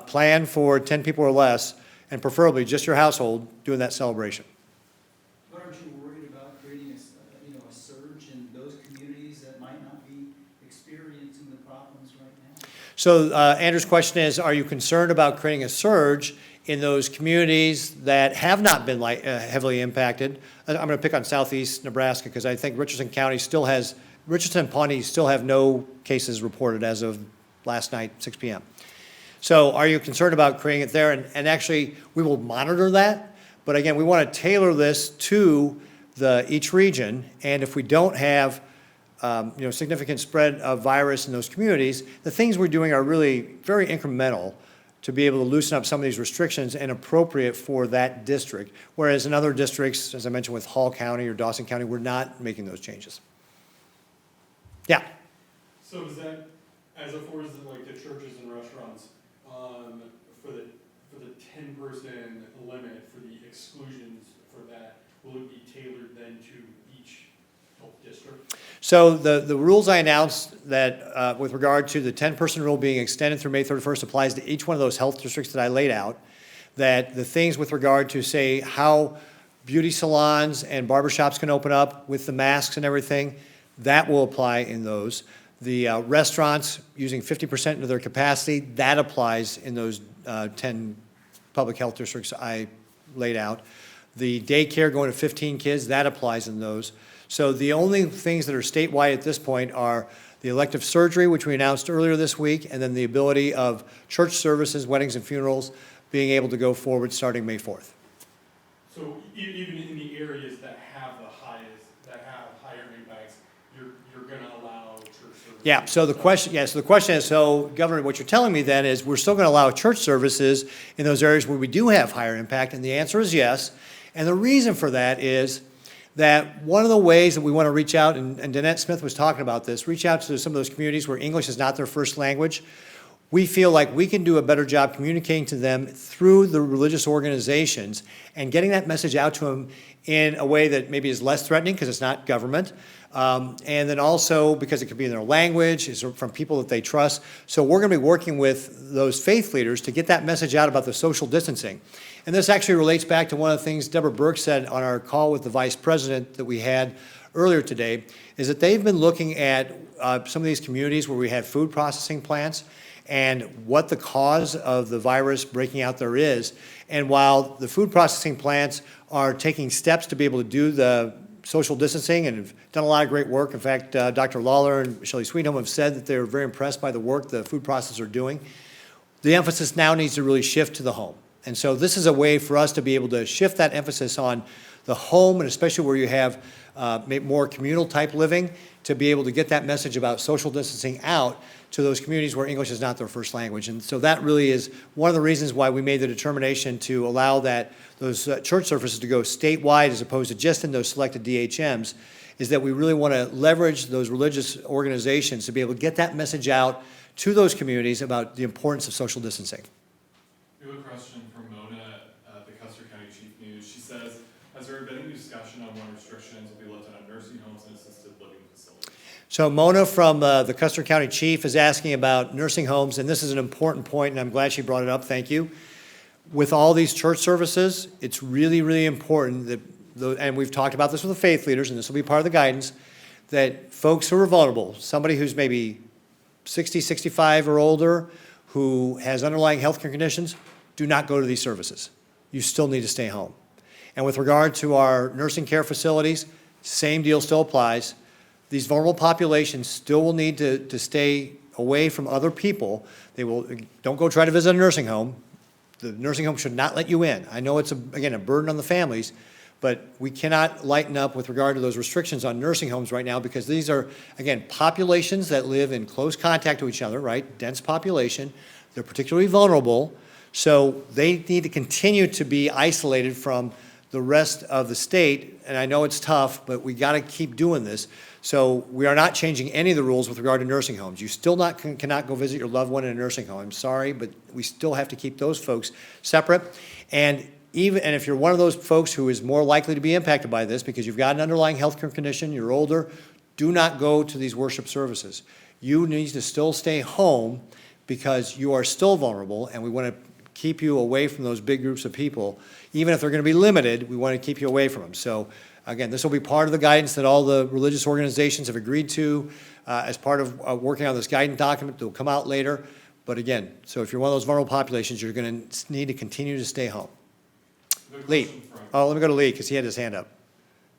Speaker 2: plan for 10 people or less, and preferably just your household doing that celebration.
Speaker 7: But aren't you worried about creating a surge in those communities that might not be experiencing the problems right now?
Speaker 2: So Andrew's question is, are you concerned about creating a surge in those communities that have not been heavily impacted. I'm going to pick on southeast Nebraska because I think Richardson County still has, Richardson and Pawnee still have no cases reported as of last night, 6 p.m. So are you concerned about creating it there? And actually, we will monitor that. But again, we want to tailor this to each region. And if we don't have significant spread of virus in those communities, the things we're doing are really very incremental to be able to loosen up some of these restrictions and appropriate for that district. Whereas in other districts, as I mentioned with Hall County or Dawson County, we're not making those changes. Yeah.
Speaker 4: So does that, as far as like the churches and restaurants, for the 10-person limit for the exclusions for that, will it be tailored then to each health district?
Speaker 2: So the rules I announced that with regard to the 10-person rule being extended through May 31st applies to each one of those health districts that I laid out. That the things with regard to, say, how beauty salons and barbershops can open up with the masks and everything, that will apply in those. The restaurants using 50% of their capacity, that applies in those 10 public health districts I laid out. The daycare going to 15 kids, that applies in those. So the only things that are statewide at this point are the elective surgery, which we announced earlier this week, and then the ability of church services, weddings and funerals being able to go forward starting May 4th.
Speaker 4: So even in the areas that have higher impacts, you're gonna allow church services?
Speaker 2: Yeah, so the question is, so Governor, what you're telling me then is we're still gonna allow church services in those areas where we do have higher impact, and the answer is yes. And the reason for that is that one of the ways that we want to reach out, and Danette Smith was talking about this, reach out to some of those communities where English is not their first language. We feel like we can do a better job communicating to them through the religious organizations and getting that message out to them in a way that maybe is less threatening because it's not government. And then also because it could be in their language, it's from people that they trust. So we're going to be working with those faith leaders to get that message out about the social distancing. And this actually relates back to one of the things Deborah Burke said on our call with the vice president that we had earlier today, is that they've been looking at some of these communities where we have food processing plants and what the cause of the virus breaking out there is. And while the food processing plants are taking steps to be able to do the social distancing and have done a lot of great work. In fact, Dr. Lawler and Shelley Sweetham have said that they're very impressed by the work the food processors are doing. The emphasis now needs to really shift to the home. And so this is a way for us to be able to shift that emphasis on the home, and especially where you have more communal type living, to be able to get that message about social distancing out to those communities where English is not their first language. And so that really is one of the reasons why we made the determination to allow those church services to go statewide as opposed to just in those selected DHMs, is that we really want to leverage those religious organizations to be able to get that message out to those communities about the importance of social distancing.
Speaker 4: We have a question from Mona at the Custer County Chief News. She says, has there been any discussion on when restrictions will be lifted on nursing homes and assisted living facilities?
Speaker 2: So Mona from the Custer County Chief is asking about nursing homes, and this is an important point, and I'm glad she brought it up. Thank you. With all these church services, it's really, really important that, and we've talked about this with the faith leaders, and this will be part of the guidance, that folks who are vulnerable, somebody who's maybe 60, 65 or older, who has underlying health care conditions, do not go to these services. You still need to stay home. And with regard to our nursing care facilities, same deal still applies. These vulnerable populations still will need to stay away from other people. Don't go try to visit a nursing home. The nursing home should not let you in. I know it's, again, a burden on the families, but we cannot lighten up with regard to those restrictions on nursing homes right now, because these are, again, populations that live in close contact to each other, right? Dense population. They're particularly vulnerable. So they need to continue to be isolated from the rest of the state. And I know it's tough, but we got to keep doing this. So we are not changing any of the rules with regard to nursing homes. You still cannot go visit your loved one in a nursing home. I'm sorry, but we still have to keep those folks separate. And if you're one of those folks who is more likely to be impacted by this because you've got an underlying health care condition, you're older, do not go to these worship services. You need to still stay home because you are still vulnerable, and we want to keep you away from those big groups of people. Even if they're going to be limited, we want to keep you away from them. So again, this will be part of the guidance that all the religious organizations have agreed to as part of working on this guidance document that will come out later. But again, so if you're one of those vulnerable populations, you're going to need to continue to stay home.
Speaker 4: The
Speaker 2: Lee.
Speaker 4: question from,
Speaker 2: Oh, let me go to Lee, because he had his hand up.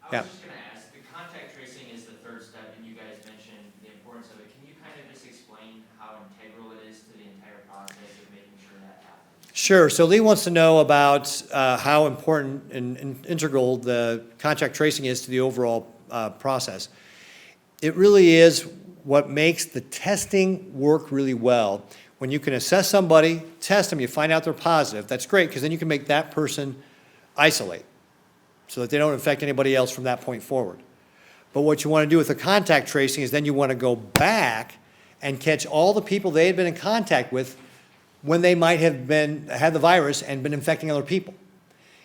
Speaker 5: I
Speaker 2: Yeah.
Speaker 5: was just gonna ask, the contact tracing is the third step, and you guys mentioned the importance of it. Can you kind of just explain how integral it is to the entire process of making sure that happens?
Speaker 2: Sure. So Lee wants to know about how important and integral the contact tracing is to the overall process. It really is what makes the testing work really well. When you can assess somebody, test them, you find out they're positive, that's great, because then you can make that person isolate so that they don't infect anybody else from that point forward. But what you want to do with the contact tracing is then you want to go back and catch all the people they had been in contact with when they might have had the virus and been infecting other people.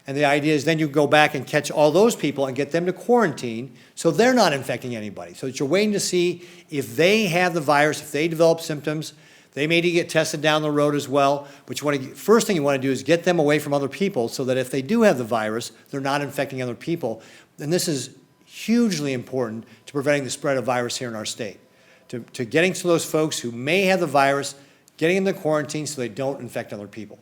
Speaker 2: And the idea is then you go back and catch all those people and get them to quarantine so they're not infecting anybody. So that you're waiting to see if they have the virus, if they develop symptoms. They may need to get tested down the road as well. But first thing you want to do is get them away from other people so that if they do have the virus, they're not infecting other people. And this is hugely important to preventing the spread of virus here in our state. To getting to those folks who may have the virus, getting them to quarantine so they don't infect other people.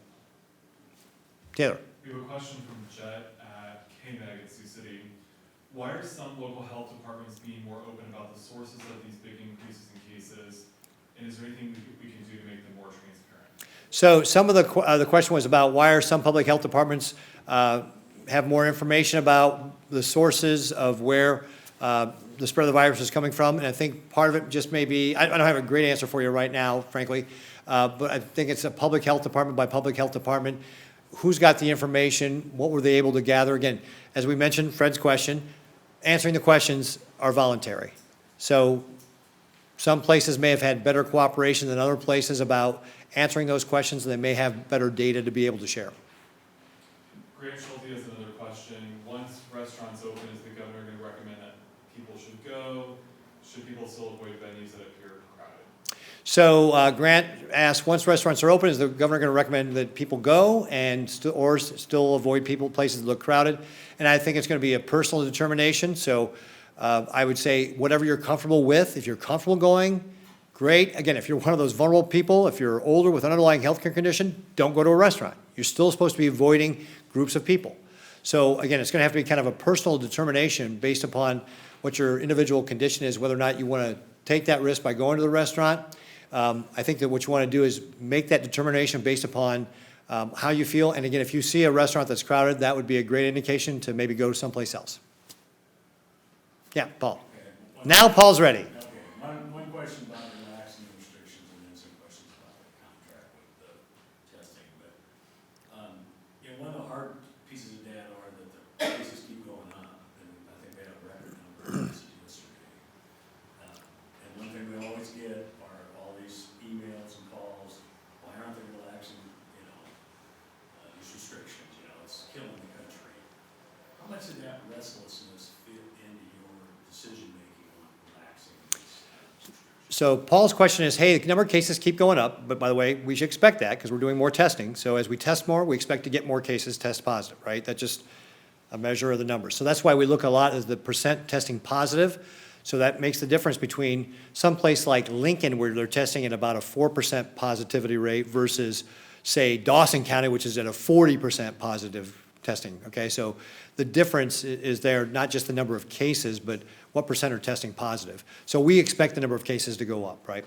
Speaker 2: Taylor.
Speaker 4: we have a question from Jet at KMAG at Sioux City. Why are some local health departments being more open about the sources of these big increases in cases? And is there anything we can do to make them more transparent?
Speaker 2: So some of the question was about why are some public health departments have more information about the sources of where the spread of the virus is coming from. And I think part of it just may be, I don't have a great answer for you right now, frankly, but I think it's a public health department by public health department. Who's got the information? What were they able to gather? Again, as we mentioned, Fred's question, answering the questions are voluntary. So some places may have had better cooperation than other places about answering those questions, and they may have better data to be able to share.
Speaker 4: Grant Schulte has another question. Once restaurants open, is the governor going to recommend that people should go? Should people still avoid venues that appear crowded?
Speaker 2: So Grant asked, once restaurants are open, is the governor going to recommend that people go and still avoid places that look crowded? And I think it's going to be a personal determination. So I would say whatever you're comfortable with. If you're comfortable going, great. Again, if you're one of those vulnerable people, if you're older with an underlying healthcare condition, don't go to a restaurant. You're still supposed to be avoiding groups of people. So again, it's going to have to be kind of a personal determination based upon what your individual condition is, whether or not you want to take that risk by going to the restaurant. I think that what you want to do is make that determination based upon how you feel. And again, if you see a restaurant that's crowded, that would be a great indication to maybe go someplace else. Yeah, Paul.
Speaker 8: Okay.
Speaker 2: Now Paul's ready.
Speaker 8: Okay, one question about relaxing the restrictions and then some questions about the contract with the testing. But, one of the hard pieces of data are that the cases keep going up, and I think they have a record number of cases yesterday. And one thing we always get are all these emails and calls, why aren't they relaxing, these restrictions, it's killing the country. How much did that restlessness fit into your decision-making on relaxing these restrictions?
Speaker 2: So Paul's question is, hey, the number of cases keep going up, but by the way, we should expect that because we're doing more testing. So as we test more, we expect to get more cases test positive, right? That's just a measure of the numbers. So that's why we look a lot at the percent testing positive. So that makes the difference between some place like Lincoln where they're testing at about a 4% positivity rate versus, say, Dawson County, which is at a 40% positive testing, okay? So the difference is there, not just the number of cases, but what percent are testing positive. So we expect the number of cases to go up, right?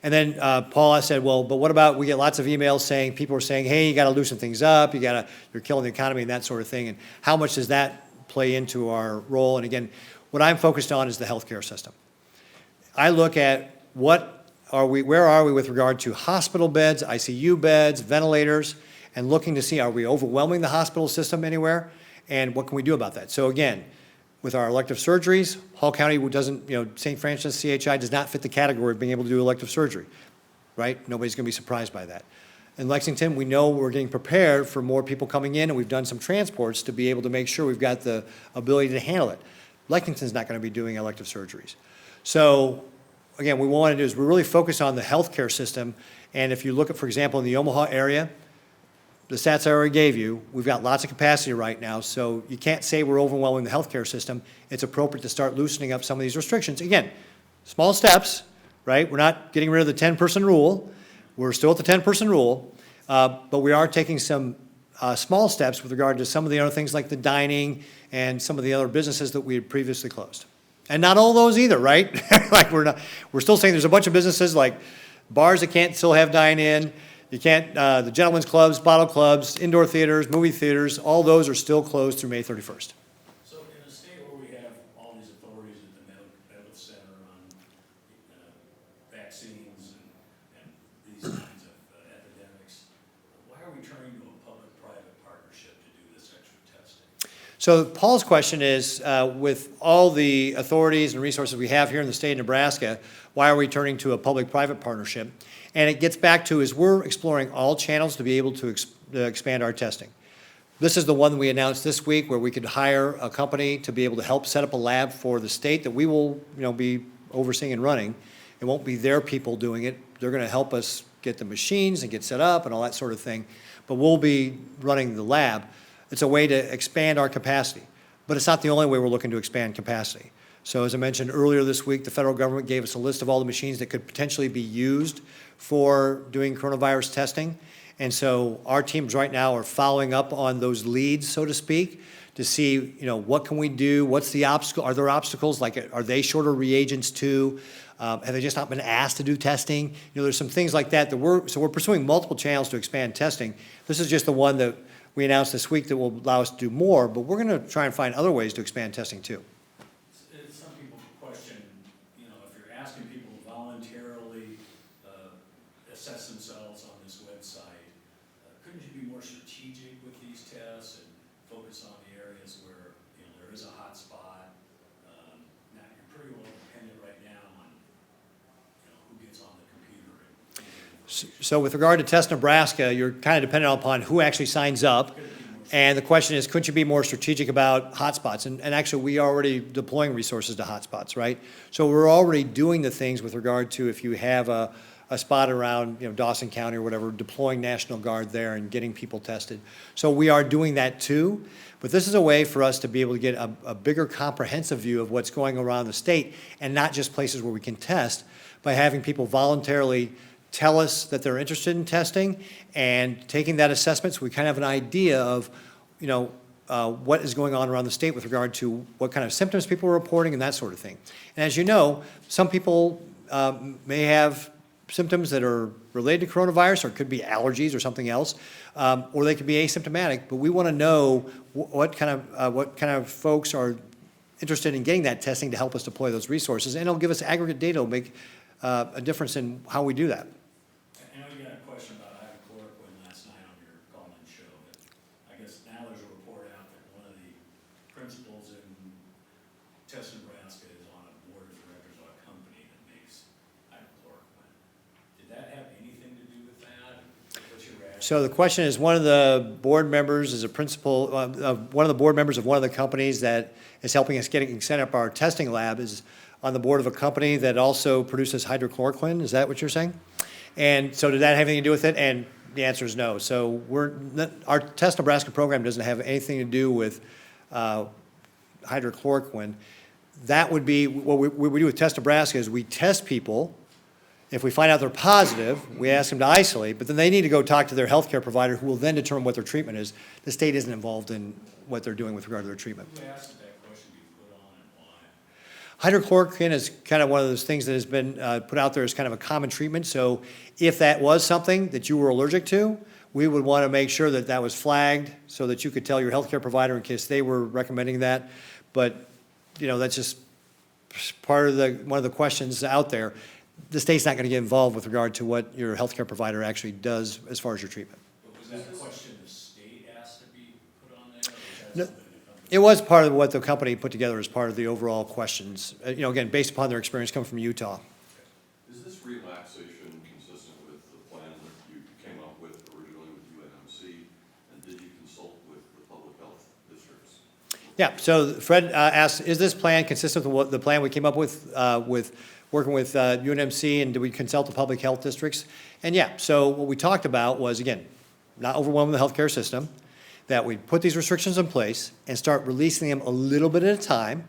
Speaker 2: And then Paul said, well, but what about, we get lots of emails saying, people are saying, hey, you gotta loosen things up, you're killing the economy and that sort of thing, and how much does that play into our role? And again, what I'm focused on is the healthcare system. I look at where are we with regard to hospital beds, ICU beds, ventilators, and looking to see, are we overwhelming the hospital system anywhere? And what can we do about that? So again, with our elective surgeries, Hall County doesn't, St. Francis CHI does not fit the category of being able to do elective surgery, right? Nobody's gonna be surprised by that. In Lexington, we know we're getting prepared for more people coming in, and we've done some transports to be able to make sure we've got the ability to handle it. Lexington's not gonna be doing elective surgeries. So again, what we wanna do is we're really focused on the healthcare system, and if you look at, for example, in the Omaha area, the stats I already gave you, we've got lots of capacity right now, so you can't say we're overwhelming the healthcare system. It's appropriate to start loosening up some of these restrictions. Again, small steps, right? We're not getting rid of the 10-person rule, We're still at the 10-person rule, but we are taking some small steps with regard to some of the other things like the dining and some of the other businesses that we had previously closed. And not all those either, right? Like we're still saying there's a bunch of businesses like bars that can't still have dine-in, you can't, the gentlemen's clubs, bottle clubs, indoor theaters, movie theaters, all those are still closed through May 31st.
Speaker 8: So in a state where we have all these authorities at the medical center on vaccines and these kinds of epidemics, why are we turning to a public-private partnership to do this extra testing?
Speaker 2: So Paul's question is, with all the authorities and resources we have here in the state of Nebraska, why are we turning to a public-private partnership? And it gets back to is we're exploring all channels to be able to expand our testing. This is the one we announced this week where we could hire a company to be able to help set up a lab for the state that we will, be overseeing and running. It won't be their people doing it. They're going to help us get the machines and get set up and all that sort of thing. But we'll be running the lab. It's a way to expand our capacity. But it's not the only way we're looking to expand capacity. So as I mentioned earlier this week, the federal government gave us a list of all the machines that could potentially be used for doing coronavirus testing. And so our teams right now are following up on those leads, so to speak, to see, what can we do? What's the obstacle? Are there obstacles? Like, are they shorter reagents too? Have they just not been asked to do testing? There's some things like that we're pursuing multiple channels to expand testing. This is just the one that we announced this week that will allow us to do more, but we're going to try and find other ways to expand testing too.
Speaker 8: Some people question, if you're asking people to voluntarily assess themselves on this website, couldn't you be more strategic with these tests and focus on the areas where, there is a hot spot? Now, you're pretty well dependent right now on, who gets on the computer.
Speaker 2: So with regard to Test Nebraska, you're kind of dependent upon who actually signs up. And the question is, couldn't you be more strategic about hotspots? And actually, we are already deploying resources to hotspots, right? So we're already doing the things with regard to if you have a spot around, Dawson County or whatever, deploying National Guard there and getting people tested. So we are doing that too. But this is a way for us to be able to get a bigger comprehensive view of what's going around the state and not just places where we can test by having people voluntarily tell us that they're interested in testing and taking that assessment so we kind of have an idea of, what is going on around the state with regard to what kind of symptoms people are reporting and that sort of thing. And as you know, some people may have symptoms that are related to coronavirus, or it could be allergies or something else, or they could be asymptomatic, but we want to know what kind of folks are interested in getting that testing to help us deploy those resources, and it'll give us aggregate data that'll make a difference in how we do that.
Speaker 8: I know you got a question about hydrochloroquine last night on your call-in show, but I guess now there's a report out that one of the principals in Test Nebraska is on a board of directors of a company that makes hydrochloroquine. Did that have anything to do with that? What's your reaction?
Speaker 2: So the question is, one of the board members is a principal, one of the board members of one of the companies that is helping us set up our testing lab is on the board of a company that also produces hydrochloroquine. Is that what you're saying? And so did that have anything to do with it? And the answer is no. So our Test Nebraska program doesn't have anything to do with hydrochloroquine. That would be, what we do with Test Nebraska is we test people. If we find out they're positive, we ask them to isolate, but then they need to go talk to their healthcare provider who will then determine what their treatment is. The state isn't involved in what they're doing with regard to their treatment.
Speaker 8: Who asked that question be put on and why?
Speaker 2: Hydrochloroquine is kind of one of those things that has been put out there as kind of a common treatment. So if that was something that you were allergic to, we would want to make sure that that was flagged so that you could tell your healthcare provider in case they were recommending that. But, that's just part of one of the questions out there. The state's not going to get involved with regard to what your healthcare provider actually does as far as your treatment.
Speaker 8: But was that a question the state asked to be put on there? Or was that
Speaker 2: No.
Speaker 8: something the company?
Speaker 2: It was part of what the company put together as part of the overall questions, again, based upon their experience coming from Utah.
Speaker 6: Is this relaxation consistent with the plan that you came up with originally with UNMC? And did you consult with the public health districts?
Speaker 2: Yeah, so Fred asked, is this plan consistent with what the plan we came up with working with UNMC, and did we consult the public health districts? And yeah, so what we talked about was, again, not overwhelming the healthcare system, that we put these restrictions in place and start releasing them a little bit at a time,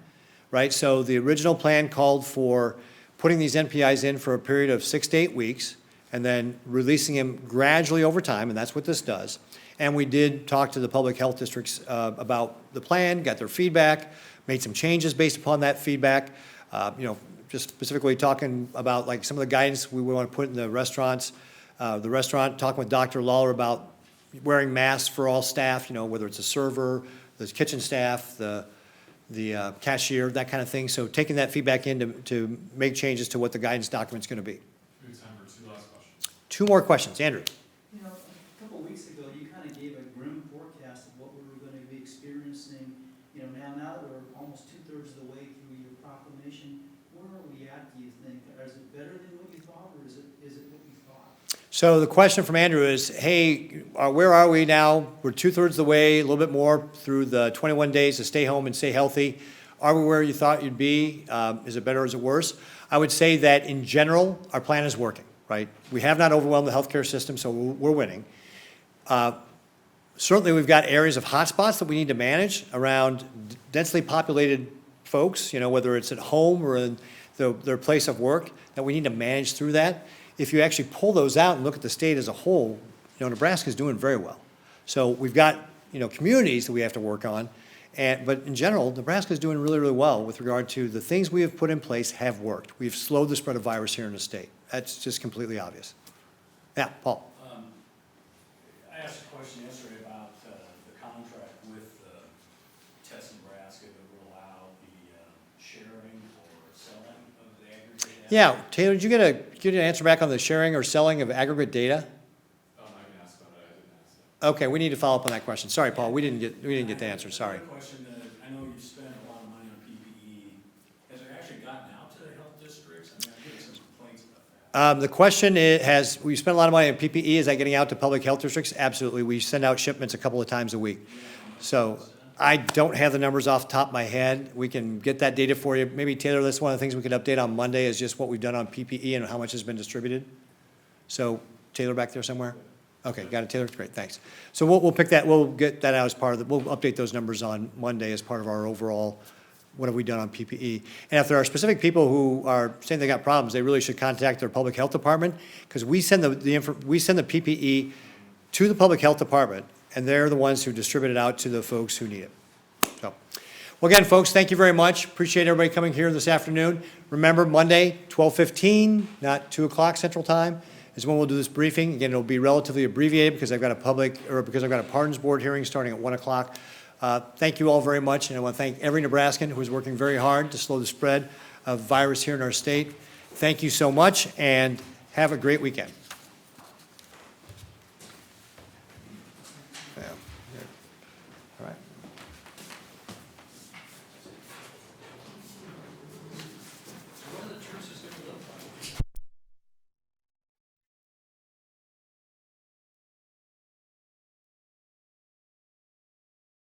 Speaker 2: right? So the original plan called for putting these NPIs in for a period of 6 to 8 weeks, and then releasing them gradually over time, and that's what this does. And we did talk to the public health districts about the plan, got their feedback, made some changes based upon that feedback. Just specifically talking about like some of the guidance we want to put in the restaurants. Talking with Dr. Lawler about wearing masks for all staff, whether it's a server, the kitchen staff, the cashier, that kind of thing. So taking that feedback in to make changes to what the guidance document's going to be.
Speaker 4: We have time for two last questions.
Speaker 2: Two more questions. Andrew?
Speaker 7: A couple of weeks ago, you kind of gave a grim forecast of what we were going to be experiencing. Now that we're almost 2/3 of the way through your proclamation, where are we at, do you think? Is it better than what you thought, or is it what you thought?
Speaker 2: So the question from Andrew is, hey, where are we now? We're 2/3 of the way, a little bit more through the 21 days to stay home and stay healthy. Are we where you thought you'd be? Is it better or is it worse? I would say that in general, our plan is working, right? We have not overwhelmed the healthcare system, so we're winning. Certainly, we've got areas of hotspots that we need to manage around densely populated folks, whether it's at home or in their place of work, that we need to manage through that. If you actually pull those out and look at the state as a whole, Nebraska is doing very well. So we've got, communities that we have to work on, but in general, Nebraska is doing really, really well with regard to the things we have put in place have worked. We've slowed the spread of virus here in the state. That's just completely obvious. Yeah, Paul.
Speaker 8: I asked a question yesterday about the contract with Test Nebraska that will allow the sharing or selling of the aggregate data.
Speaker 2: Yeah, Taylor, did you get an answer back on the sharing or selling of aggregate data?
Speaker 4: I can ask about it, I didn't ask that.
Speaker 2: Okay, we need to follow up on that question. Sorry, Paul, we didn't get the answer, sorry.
Speaker 8: Another question, I know you've spent a lot of money on PPE. Has it actually gotten out to the health districts? I'm getting some complaints about that.
Speaker 2: The question we spent a lot of money on PPE. Is that getting out to public health districts? Absolutely. We send out shipments a couple of times a week. So I don't have the numbers off the top of my head. We can get that data for you. Maybe, Taylor, that's one of the things we could update on Monday is just what we've done on PPE and how much has been distributed. So, Taylor back there somewhere? Okay, got it, Taylor? Great, thanks. So we'll pick that, we'll get that out as part of we'll update those numbers on Monday as part of our overall, what have we done on PPE. And if there are specific people who are saying they got problems, they really should contact their public health department, because we send the PPE to the public health department, and they're the ones who distribute it out to the folks who need it. So, well, again, folks, thank you very much. Appreciate everybody coming here this afternoon. Remember, Monday, 12:15, not 2 o'clock Central Time, is when we'll do this briefing. Again, it'll be relatively abbreviated because I've got a pardons board hearing starting at 1 o'clock. Thank you all very much, and I want to thank every Nebraskan who is working very hard to slow the spread of virus here in our state. Thank you so much, and have a great weekend.